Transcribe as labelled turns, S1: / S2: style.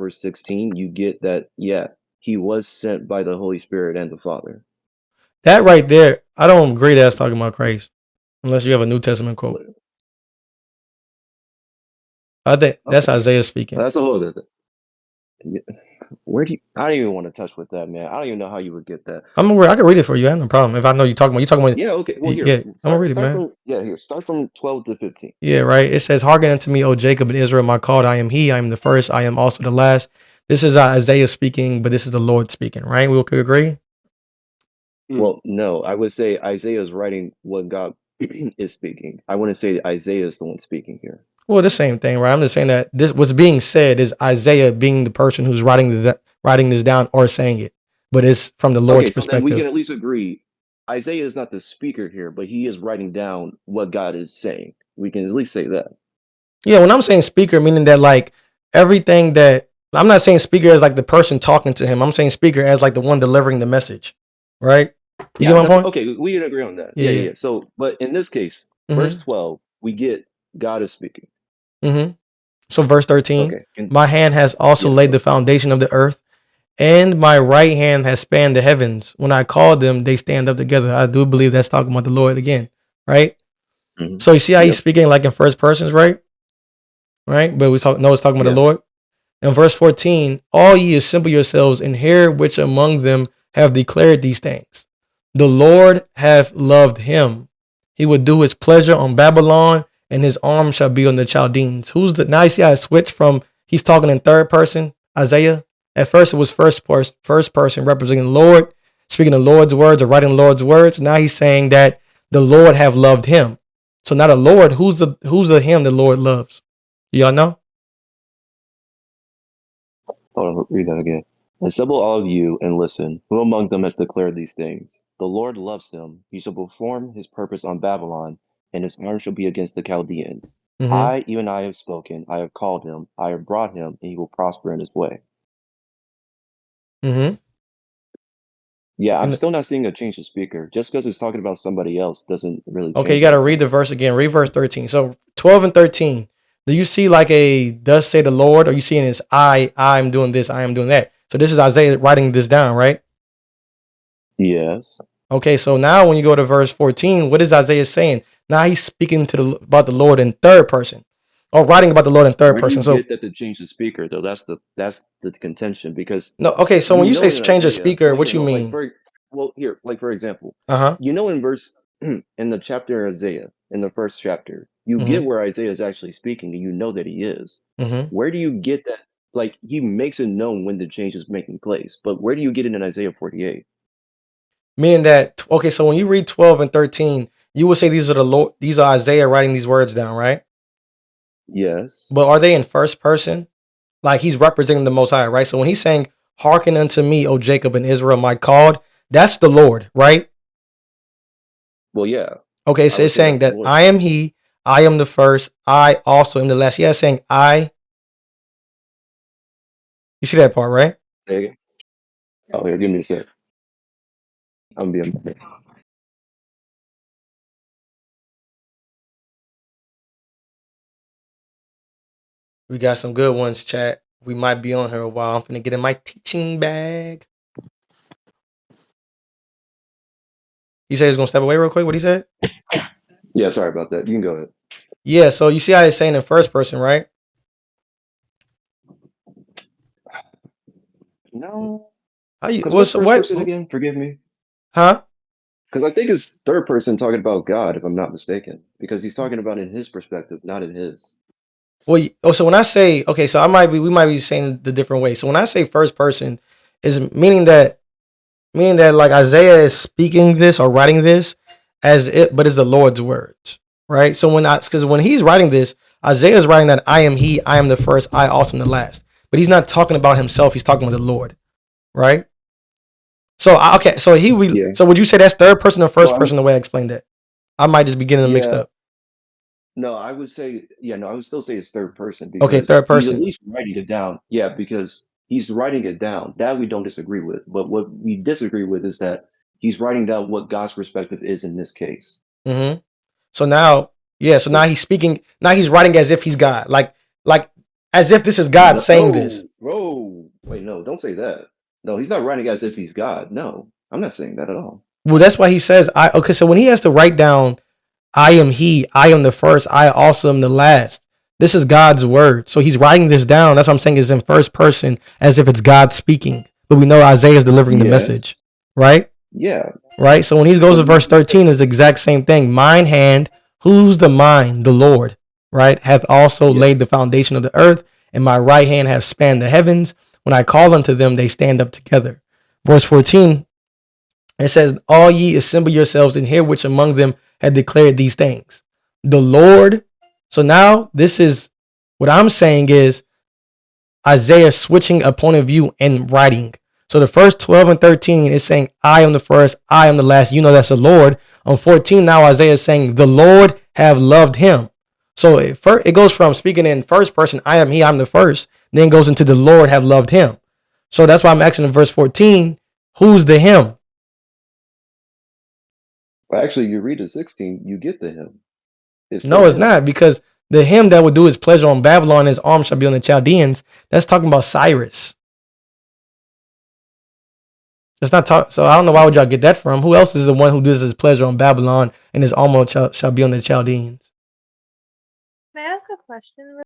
S1: verse 16, you get that, yeah, he was sent by the Holy Spirit and the Father.
S2: That right there, I don't agree that's talking about Christ, unless you have a New Testament quote. I think that's
S1: Okay.
S2: Isaiah speaking.
S1: That's a whole other thing. Where do you, I don't even want to touch with that, man. I don't even know how you would get that.
S2: I can read it for you. I have no problem. If I know you're talking about,
S1: Yeah, okay. Well, here,
S2: yeah, I'm gonna read it,
S1: start
S2: man.
S1: from, yeah, here, start from 12 to 15.
S2: Yeah, right. It says, "Hearken unto me, O Jacob and Israel, my called. I am He. I am the first. I am also the last." This is Isaiah speaking, but this is the Lord speaking. Right? We could agree.
S1: Well, no, I would say Isaiah is writing what God is speaking. I want to say Isaiah is the one speaking here.
S2: Well, the same thing, right? I'm just saying that this what's being said is Isaiah being the person who's writing this down or saying it, but it's from the Lord's
S1: Okay, so then we can
S2: perspective.
S1: at least agree Isaiah is not the speaker here, but he is writing down what God is saying. We can at least say that.
S2: Yeah, when I'm saying speaker, meaning that like everything that I'm not saying speaker as like the person talking to him. I'm saying speaker as like the one delivering the message, right? You
S1: Yeah,
S2: get my
S1: that's
S2: point?
S1: okay. We can agree on that.
S2: Yeah,
S1: Yeah,
S2: yeah.
S1: yeah. So, but in this case, verse
S2: Mm-hmm.
S1: 12, we get God is speaking.
S2: Mm-hmm. So verse 13,
S1: Okay. And
S2: my hand has also
S1: yeah,
S2: laid the foundation of the earth, and my right hand has spanned the heavens. When I call them, they stand up together. I do believe that's talking about the Lord again, right? So you see how he's
S1: yep.
S2: speaking like in first persons, right? Right? But it's talking about the
S1: Yeah.
S2: Lord. In verse 14, all ye assemble yourselves and hear which among them have declared these things. The Lord hath loved him. He would do his pleasure on Babylon, and his arm shall be on the Chaldeans. Who's the now you see how I switched from he's talking in third person, Isaiah? At first it was first person representing the Lord, speaking the Lord's words or writing the Lord's words. Now he's saying that the Lord have loved him. So now the Lord, who's the him the Lord loves? Y'all know?
S1: Hold on, read that again. Assemble all of you and listen. Who among them has declared these things? The Lord loves him. He shall perform his purpose on Babylon, and his arm shall be against the Chaldeans.
S2: Mm-hmm.
S1: Even I have spoken. I have called him. I have brought him, and he will prosper in his way.
S2: Mm-hmm.
S1: Yeah, I'm
S2: And
S1: still not seeing a change of speaker. Just because it's talking about somebody else doesn't really
S2: okay, you
S1: change
S2: got to read
S1: anything.
S2: the verse again. Read verse 13. So 12 and 13. Do you see like a thus say the Lord, or you seeing this I'm doing this, I am doing that? So this is Isaiah writing this down, right?
S1: Yes.
S2: Okay, so now when you go to verse 14, what is Isaiah saying? Now he's speaking about the Lord in third person, or writing about the Lord in third
S1: Where do
S2: person.
S1: you
S2: So
S1: get that to change the speaker though? That's the contention because
S2: no, okay. So
S1: you
S2: when you say
S1: know in
S2: change of
S1: Isaiah,
S2: speaker,
S1: well
S2: what
S1: here,
S2: you
S1: well like
S2: mean?
S1: for well here, like for example,
S2: Uh-huh.
S1: you know in verse in the chapter of Isaiah, in the first chapter, you
S2: Mm-hmm.
S1: get where Isaiah is actually speaking and you know that he is.
S2: Mm-hmm.
S1: Where do you get that? Like he makes it known when the change is making place, but where do you get it in Isaiah 48?
S2: Meaning that okay, so when you read 12 and 13, you would say these are the Lord, these are Isaiah writing these words down, right?
S1: Yes.
S2: But are they in first person? Like he's representing the Most High, right? So when he's saying, "Hearken unto me, O Jacob and Israel, my called," that's the Lord, right?
S1: Well, yeah,
S2: Okay,
S1: I
S2: so
S1: would
S2: it's
S1: say that's
S2: saying
S1: the
S2: that
S1: Lord.
S2: I am He, I am the first, I also am the last. Yeah, it's saying I. You see that part, right?
S1: Say again. Oh, here, give me a sec. I'm being.
S2: We got some good ones, chat. We might be on here a while. I'm finna get in my teaching bag. You say he's gonna step away real quick. What he said?
S1: Yeah, sorry about that. You can go ahead.
S2: Yeah. So you see how it's saying in first person, right?
S1: No,
S2: How you?
S1: because
S2: What's
S1: what's first
S2: what?
S1: person again? Forgive me.
S2: Huh?
S1: Because I think it's third person talking about God, if I'm not mistaken. Because he's talking about in his perspective, not in his.
S2: Well, so when I say okay, so we might be saying the different way. So when I say first person, is meaning that like Isaiah is speaking this or writing this as it, but it's the Lord's words, right? So because when he's writing this, Isaiah is writing that I am He, I am the first, I also am the last. But he's not talking about himself; he's talking about the Lord, right? So okay,
S1: Yeah.
S2: so would you say that's third person or
S1: Well,
S2: first person the way I explained that? I might just be getting them mixed
S1: yeah.
S2: up.
S1: No, I would say, yeah, no, I would still say it's third person
S2: Okay,
S1: because
S2: third
S1: he's at
S2: person.
S1: least writing it down. Yeah, because he's writing it down. That we don't disagree with. But what we disagree with is that he's writing down what God's perspective is in this case.
S2: Mm-hmm. So now, yeah, so now he's speaking. Now he's writing as if he's God. Like As if this is God saying this.
S1: No, bro. Wait, no, don't say that. No, he's not writing as if he's God. No, I'm not saying that at all.
S2: Well, that's why he says, okay, so when he has to write down, I am he, I am the first, I also am the last. This is God's word. So he's writing this down. That's what I'm saying is in first person as if it's God speaking. But we know Isaiah is delivering the message,
S1: Yes.
S2: right?
S1: Yeah.
S2: Right? So when he goes
S1: But
S2: to verse
S1: you
S2: 13, it's the exact same thing. Mine hand, who's the mine? The Lord, right? Hath also laid the
S1: yes.
S2: foundation of the earth, and my right hand hath spanned the heavens. When I call unto them, they stand up together. Verse 14, it says, all ye assemble yourselves and hear which among them had declared these things. The Lord. So now this is what I'm saying is Isaiah switching a point of view and writing. So the first 12 and 13 is saying, I am the first, I am the last. You know that's the Lord. On 14, now Isaiah is saying, the Lord have loved him. So it goes from speaking in first person, I am he, I'm the first, then goes into the Lord have loved him. So that's why I'm asking in verse 14, who's the him?
S1: Well, actually, you read the 16, you get the him. It's
S2: No,
S1: still
S2: it's
S1: him.
S2: not, because the him that would do his pleasure on Babylon, his arm shall be on the Chaldeans. That's talking about Cyrus. It's not talk. So I don't know why would y'all get that from. Who else is the one who does his pleasure on Babylon and his arm shall be on the Chaldeans?
S3: Can I ask a question?